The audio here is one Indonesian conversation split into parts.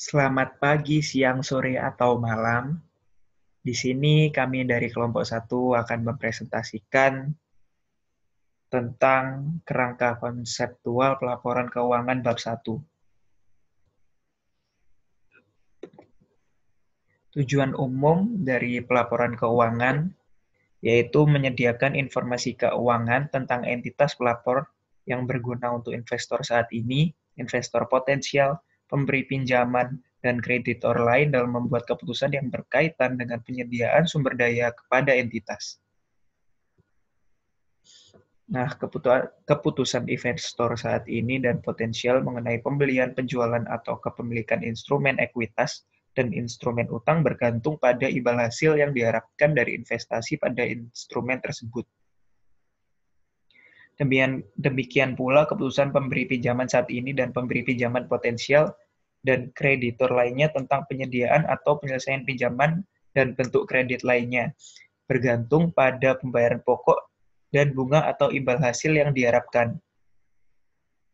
Selamat pagi, siang, sore, atau malam. Di sini kami dari kelompok 1 akan mempresentasikan tentang kerangka konseptual pelaporan keuangan bab 1. Tujuan umum dari pelaporan keuangan yaitu menyediakan informasi keuangan tentang entitas pelapor yang berguna untuk investor saat ini, investor potensial, pemberi pinjaman, dan kreditor lain dalam membuat keputusan yang berkaitan dengan penyediaan sumber daya kepada entitas. Nah, keputusan investor saat ini dan potensial mengenai pembelian, penjualan, atau kepemilikan instrumen ekuitas dan instrumen utang bergantung pada imbal hasil yang diharapkan dari investasi pada instrumen tersebut. Demikian pula keputusan pemberi pinjaman saat ini dan pemberi pinjaman potensial dan kreditor lainnya tentang penyediaan atau penyelesaian pinjaman dan bentuk kredit lainnya, bergantung pada pembayaran pokok dan bunga atau imbal hasil yang diharapkan.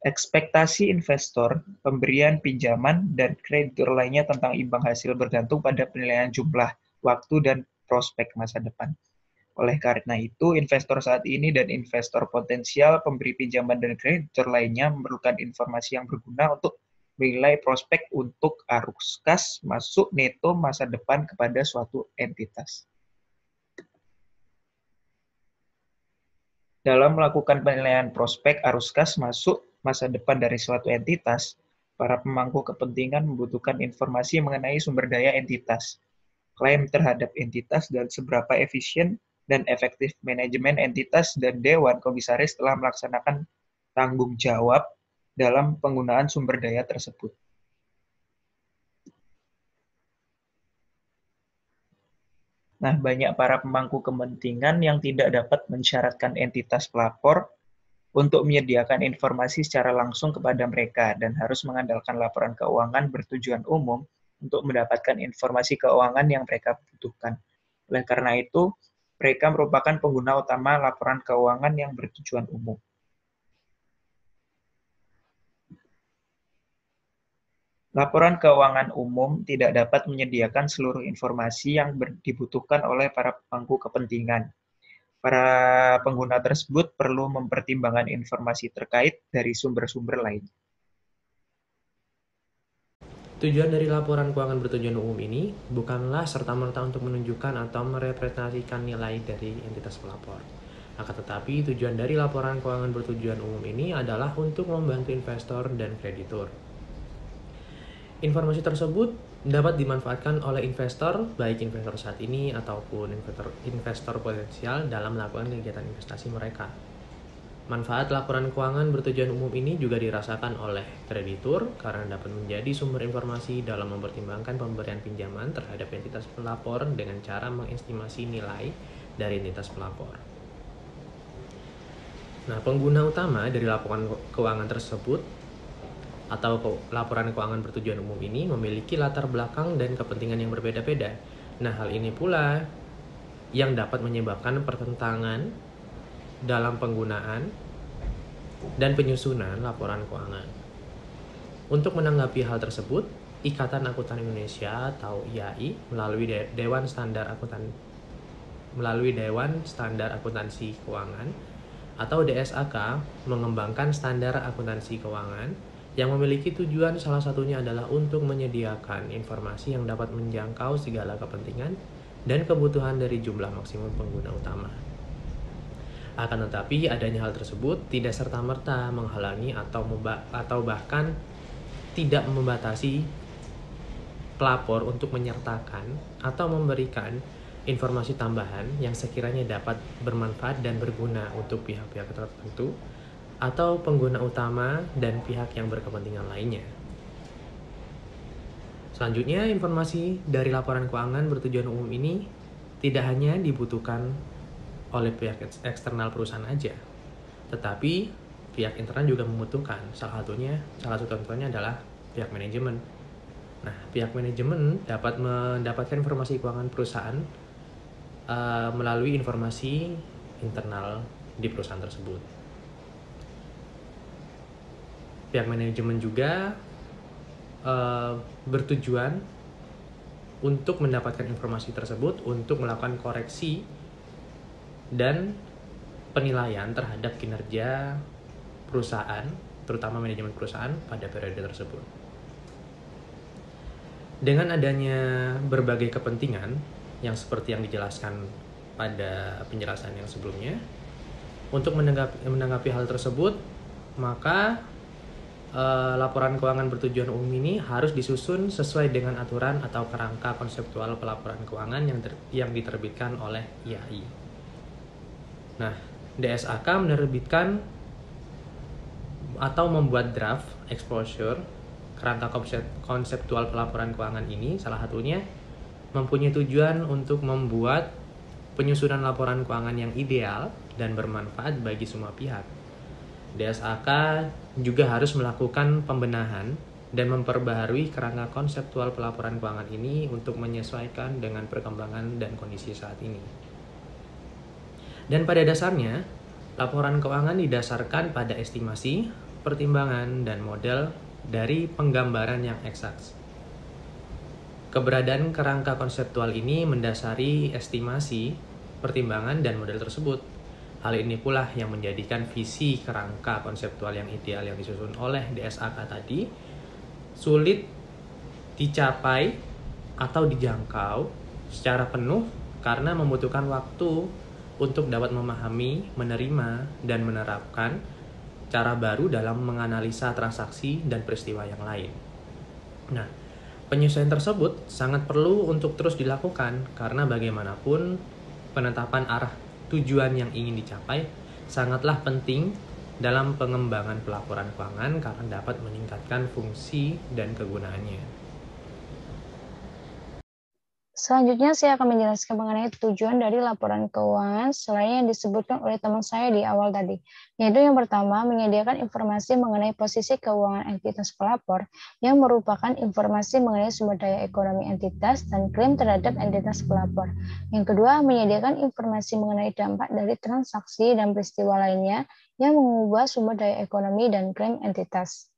Ekspektasi investor, pemberian pinjaman, dan kreditor lainnya tentang imbal hasil bergantung pada penilaian jumlah, waktu, dan prospek masa depan. Oleh karena itu, investor saat ini dan investor potensial, pemberi pinjaman, dan kreditor lainnya memerlukan informasi yang berguna untuk menilai prospek untuk arus kas masuk neto masa depan kepada suatu entitas. Dalam melakukan penilaian prospek arus kas masuk masa depan dari suatu entitas, para pemangku kepentingan membutuhkan informasi mengenai sumber daya entitas, klaim terhadap entitas, dan seberapa efisien dan efektif manajemen entitas dan dewan komisaris telah melaksanakan tanggung jawab dalam penggunaan sumber daya tersebut. Nah, banyak para pemangku kepentingan yang tidak dapat mensyaratkan entitas pelapor untuk menyediakan informasi secara langsung kepada mereka dan harus mengandalkan laporan keuangan bertujuan umum untuk mendapatkan informasi keuangan yang mereka butuhkan. Oleh karena itu, mereka merupakan pengguna utama laporan keuangan yang bertujuan umum. Laporan keuangan umum tidak dapat menyediakan seluruh informasi yang dibutuhkan oleh para pemangku kepentingan. Para pengguna tersebut perlu mempertimbangkan informasi terkait dari sumber-sumber lain. Tujuan dari laporan keuangan bertujuan umum ini bukanlah serta-merta untuk menunjukkan atau merepresentasikan nilai dari entitas pelapor. Akan tetapi, tujuan dari laporan keuangan bertujuan umum ini adalah untuk membantu investor dan kreditur. Informasi tersebut dapat dimanfaatkan oleh investor, baik investor saat ini ataupun investor potensial dalam melakukan kegiatan investasi mereka. Manfaat laporan keuangan bertujuan umum ini juga dirasakan oleh kreditur karena dapat menjadi sumber informasi dalam mempertimbangkan pemberian pinjaman terhadap entitas pelapor dengan cara mengestimasi nilai dari entitas pelapor. Nah, pengguna utama dari laporan keuangan tersebut atau laporan keuangan bertujuan umum ini memiliki latar belakang dan kepentingan yang berbeda-beda. Nah, hal ini pula yang dapat menyebabkan pertentangan dalam penggunaan dan penyusunan laporan keuangan. Untuk menanggapi hal tersebut, Ikatan Akuntan Indonesia atau IAI melalui Dewan Standar Akuntansi Keuangan atau DSAK mengembangkan standar akuntansi keuangan yang memiliki tujuan salah satunya adalah untuk menyediakan informasi yang dapat menjangkau segala kepentingan dan kebutuhan dari jumlah maksimum pengguna utama. Akan tetapi, adanya hal tersebut tidak serta-merta menghalangi atau bahkan tidak membatasi pelapor untuk menyertakan atau memberikan informasi tambahan yang sekiranya dapat bermanfaat dan berguna untuk pihak-pihak tertentu atau pengguna utama dan pihak yang berkepentingan lainnya. Selanjutnya, informasi dari laporan keuangan bertujuan umum ini tidak hanya dibutuhkan oleh pihak eksternal perusahaan aja, tetapi pihak internal juga membutuhkan. Salah satu contohnya adalah pihak manajemen. Nah, pihak manajemen dapat mendapatkan informasi keuangan perusahaan melalui informasi internal di perusahaan tersebut. Pihak manajemen juga bertujuan untuk mendapatkan informasi tersebut untuk melakukan koreksi dan penilaian terhadap kinerja perusahaan, terutama manajemen perusahaan pada periode tersebut. Dengan adanya berbagai kepentingan yang seperti yang dijelaskan pada penjelasan yang sebelumnya, untuk menanggapi hal tersebut, maka laporan keuangan bertujuan umum ini harus disusun sesuai dengan aturan atau kerangka konseptual pelaporan keuangan yang diterbitkan oleh IAI. Nah, DSAK menerbitkan atau membuat draft exposure kerangka konseptual pelaporan keuangan ini salah satunya mempunyai tujuan untuk membuat penyusunan laporan keuangan yang ideal dan bermanfaat bagi semua pihak. DSAK juga harus melakukan pembenahan dan memperbaharui kerangka konseptual pelaporan keuangan ini untuk menyesuaikan dengan perkembangan dan kondisi saat ini. Dan pada dasarnya, laporan keuangan didasarkan pada estimasi, pertimbangan, dan model dari penggambaran yang eksaks. Keberadaan kerangka konseptual ini mendasari estimasi, pertimbangan, dan model tersebut. Hal ini pula yang menjadikan visi kerangka konseptual yang ideal yang disusun oleh DSAK tadi sulit dicapai atau dijangkau secara penuh karena membutuhkan waktu untuk dapat memahami, menerima, dan menerapkan cara baru dalam menganalisa transaksi dan peristiwa yang lain. Nah, penyesuaian tersebut sangat perlu untuk terus dilakukan karena bagaimanapun penetapan arah tujuan yang ingin dicapai sangatlah penting dalam pengembangan pelaporan keuangan karena dapat meningkatkan fungsi dan kegunaannya. Selanjutnya saya akan menjelaskan mengenai tujuan dari laporan keuangan selain yang disebutkan oleh teman saya di awal tadi. Yaitu yang pertama, menyediakan informasi mengenai posisi keuangan entitas pelapor yang merupakan informasi mengenai sumber daya ekonomi entitas dan klaim terhadap entitas pelapor. Yang kedua, menyediakan informasi mengenai dampak dari transaksi dan peristiwa lainnya yang mengubah sumber daya ekonomi dan klaim entitas.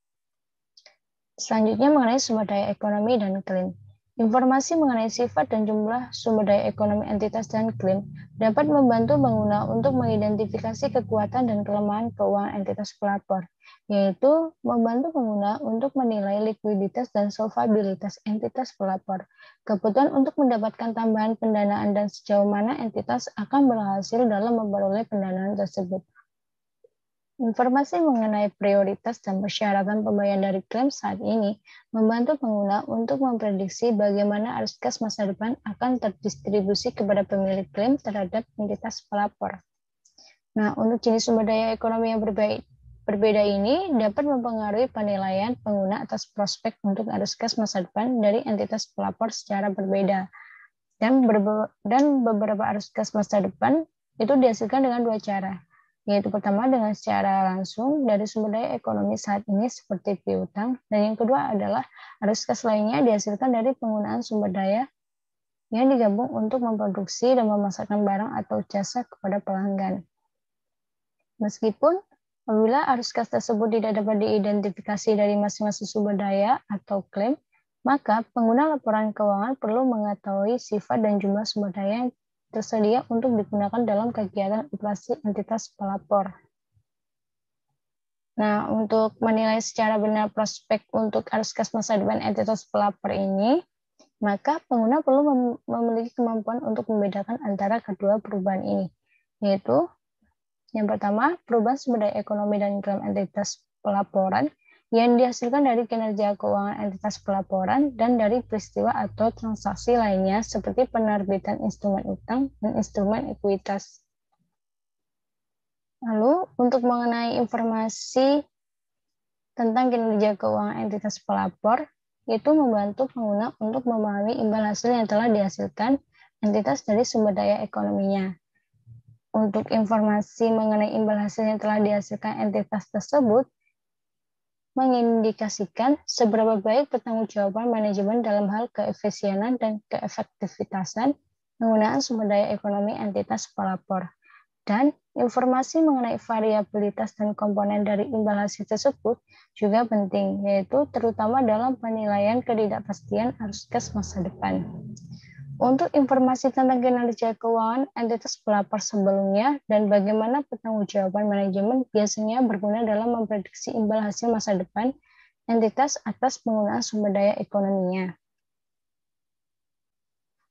Selanjutnya mengenai sumber daya ekonomi dan klaim. Informasi mengenai sifat dan jumlah sumber daya ekonomi entitas dan klaim dapat membantu pengguna untuk mengidentifikasi kekuatan dan kelemahan keuangan entitas pelapor, yaitu membantu pengguna untuk menilai likuiditas dan solvabilitas entitas pelapor, kebutuhan untuk mendapatkan tambahan pendanaan dan sejauh mana entitas akan berhasil dalam memperoleh pendanaan tersebut. Informasi mengenai prioritas dan persyaratan pembayaran dari klaim saat ini membantu pengguna untuk memprediksi bagaimana arus kas masa depan akan terdistribusi kepada pemilik klaim terhadap entitas pelapor. Nah, untuk jenis sumber daya ekonomi yang berbeda ini dapat mempengaruhi penilaian pengguna atas prospek untuk arus kas masa depan dari entitas pelapor secara berbeda. Dan beberapa arus kas masa depan itu dihasilkan dengan dua cara, yaitu pertama dengan secara langsung dari sumber daya ekonomi saat ini seperti piutang, dan yang kedua adalah arus kas lainnya dihasilkan dari penggunaan sumber daya yang digabung untuk memproduksi dan memasarkan barang atau jasa kepada pelanggan. Meskipun apabila arus kas tersebut tidak dapat diidentifikasi dari masing-masing sumber daya atau klaim, maka pengguna laporan keuangan perlu mengetahui sifat dan jumlah sumber daya yang tersedia untuk digunakan dalam kegiatan operasi entitas pelapor. Nah, untuk menilai secara benar prospek untuk arus kas masa depan entitas pelapor ini, maka pengguna perlu memiliki kemampuan untuk membedakan antara kedua perubahan ini, yaitu yang pertama, perubahan sumber daya ekonomi dan klaim entitas pelaporan yang dihasilkan dari kinerja keuangan entitas pelaporan dan dari peristiwa atau transaksi lainnya seperti penerbitan instrumen utang dan instrumen ekuitas. Lalu, untuk mengenai informasi tentang kinerja keuangan entitas pelapor, itu membantu pengguna untuk memahami imbal hasil yang telah dihasilkan entitas dari sumber daya ekonominya. Untuk informasi mengenai imbal hasil yang telah dihasilkan entitas tersebut, mengindikasikan seberapa baik pertanggungjawaban manajemen dalam hal keefisienan dan keefektivitasan penggunaan sumber daya ekonomi entitas pelapor. Dan informasi mengenai variabilitas dan komponen dari imbal hasil tersebut juga penting, yaitu terutama dalam penilaian ketidakpastian arus kas masa depan. Untuk informasi tentang kinerja keuangan entitas pelapor sebelumnya dan bagaimana pertanggungjawaban manajemen biasanya berguna dalam memprediksi imbal hasil masa depan entitas atas penggunaan sumber daya ekonominya.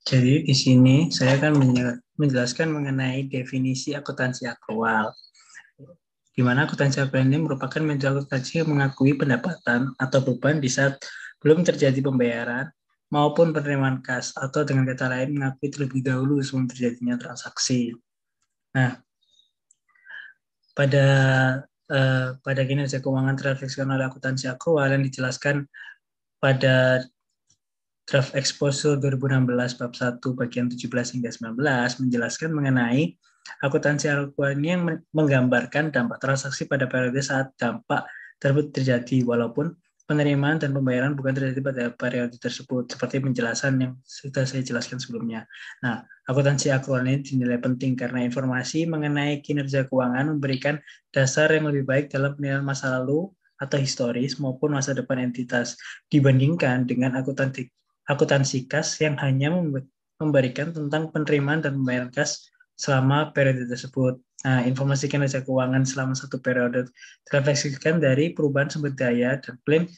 Jadi di sini saya akan menjelaskan mengenai definisi akuntansi akrual. Di mana akuntansi akrual ini merupakan metode akuntansi yang mengakui pendapatan atau beban di saat belum terjadi pembayaran maupun penerimaan kas, atau dengan kata lain mengakui terlebih dahulu sebelum terjadinya transaksi. Nah, pada kinerja keuangan terrefleksikan oleh akuntansi akrual yang dijelaskan pada Draft Exposure 2016 bab 1 bagian 17 hingga 19 menjelaskan mengenai akuntansi akrual ini yang menggambarkan dampak transaksi pada periode saat dampak tersebut terjadi, walaupun penerimaan dan pembayaran bukan terjadi pada periode tersebut, seperti penjelasan yang sudah saya jelaskan sebelumnya. Nah, akuntansi akrual ini dinilai penting karena informasi mengenai kinerja keuangan memberikan dasar yang lebih baik dalam penilaian masa lalu atau historis maupun masa depan entitas dibandingkan dengan akuntansi kas yang hanya memberikan tentang penerimaan dan pembayaran kas selama periode tersebut. Nah, informasi kinerja keuangan selama satu periode terrefleksikan dari perubahan sumber daya dan klaim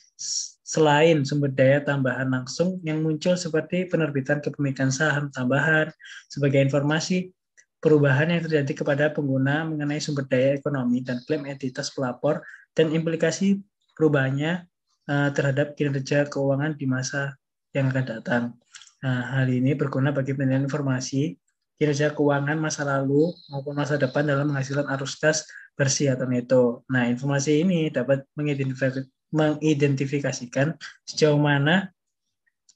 selain sumber daya tambahan langsung yang muncul seperti penerbitan kepemilikan saham tambahan. Sebagai informasi, perubahan yang terjadi kepada pengguna mengenai sumber daya ekonomi dan klaim entitas pelapor dan implikasi perubahannya terhadap kinerja keuangan di masa yang akan datang. Nah, hal ini berguna bagi penilaian informasi kinerja keuangan masa lalu maupun masa depan dalam menghasilkan arus kas bersih atau neto. Nah, informasi ini dapat mengidentifikasikan sejauh mana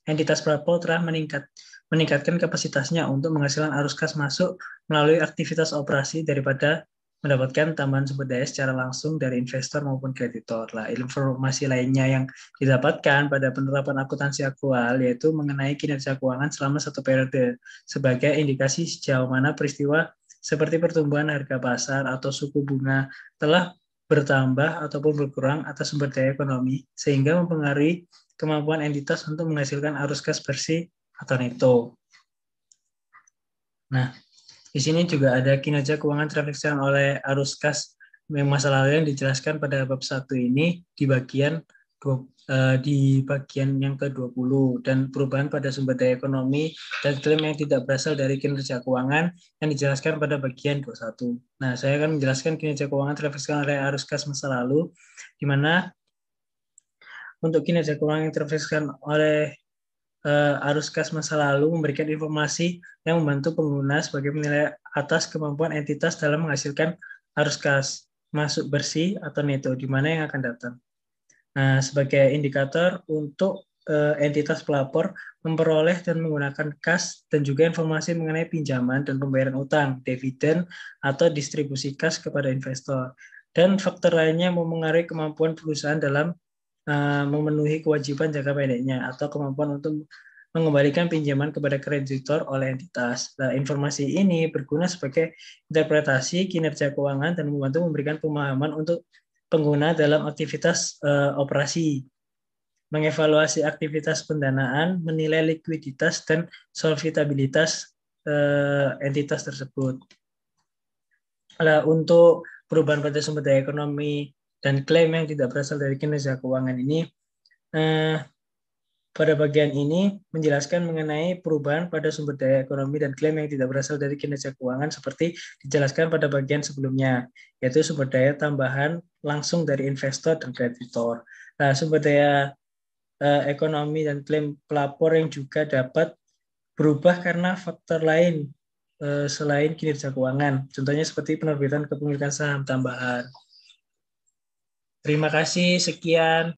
entitas pelapor telah meningkatkan kapasitasnya untuk menghasilkan arus kas masuk melalui aktivitas operasi daripada mendapatkan tambahan sumber daya secara langsung dari investor maupun kreditor. Nah, informasi lainnya yang didapatkan pada penerapan akuntansi akrual yaitu mengenai kinerja keuangan selama satu periode sebagai indikasi sejauh mana peristiwa seperti pertumbuhan harga pasar atau suku bunga telah bertambah ataupun berkurang atas sumber daya ekonomi sehingga mempengaruhi kemampuan entitas untuk menghasilkan arus kas bersih atau neto. Nah, di sini juga ada kinerja keuangan terrefleksikan oleh arus kas yang masa lalu yang dijelaskan pada bab 1 ini di bagian yang ke-20 dan perubahan pada sumber daya ekonomi dan klaim yang tidak berasal dari kinerja keuangan yang dijelaskan pada bagian 21. Nah, saya akan menjelaskan kinerja keuangan terrefleksikan oleh arus kas masa lalu, di mana untuk kinerja keuangan yang terrefleksikan oleh arus kas masa lalu memberikan informasi yang membantu pengguna sebagai penilai atas kemampuan entitas dalam menghasilkan arus kas masuk bersih atau neto di mana yang akan datang. Nah, sebagai indikator untuk entitas pelapor memperoleh dan menggunakan kas dan juga informasi mengenai pinjaman dan pembayaran utang, dividen atau distribusi kas kepada investor. Dan faktor lainnya memengaruhi kemampuan perusahaan dalam memenuhi kewajiban jangka pendeknya atau kemampuan untuk mengembalikan pinjaman kepada kreditor oleh entitas. Nah, informasi ini berguna sebagai interpretasi kinerja keuangan dan membantu memberikan pemahaman untuk pengguna dalam aktivitas operasi, mengevaluasi aktivitas pendanaan, menilai likuiditas dan solvitabilitas entitas tersebut. Nah, untuk perubahan pada sumber daya ekonomi dan klaim yang tidak berasal dari kinerja keuangan ini, pada bagian ini menjelaskan mengenai perubahan pada sumber daya ekonomi dan klaim yang tidak berasal dari kinerja keuangan seperti dijelaskan pada bagian sebelumnya, yaitu sumber daya tambahan langsung dari investor dan kreditor. Nah, sumber daya ekonomi dan klaim pelapor yang juga dapat berubah karena faktor lain selain kinerja keuangan, contohnya seperti penerbitan kepemilikan saham tambahan. Terima kasih, sekian.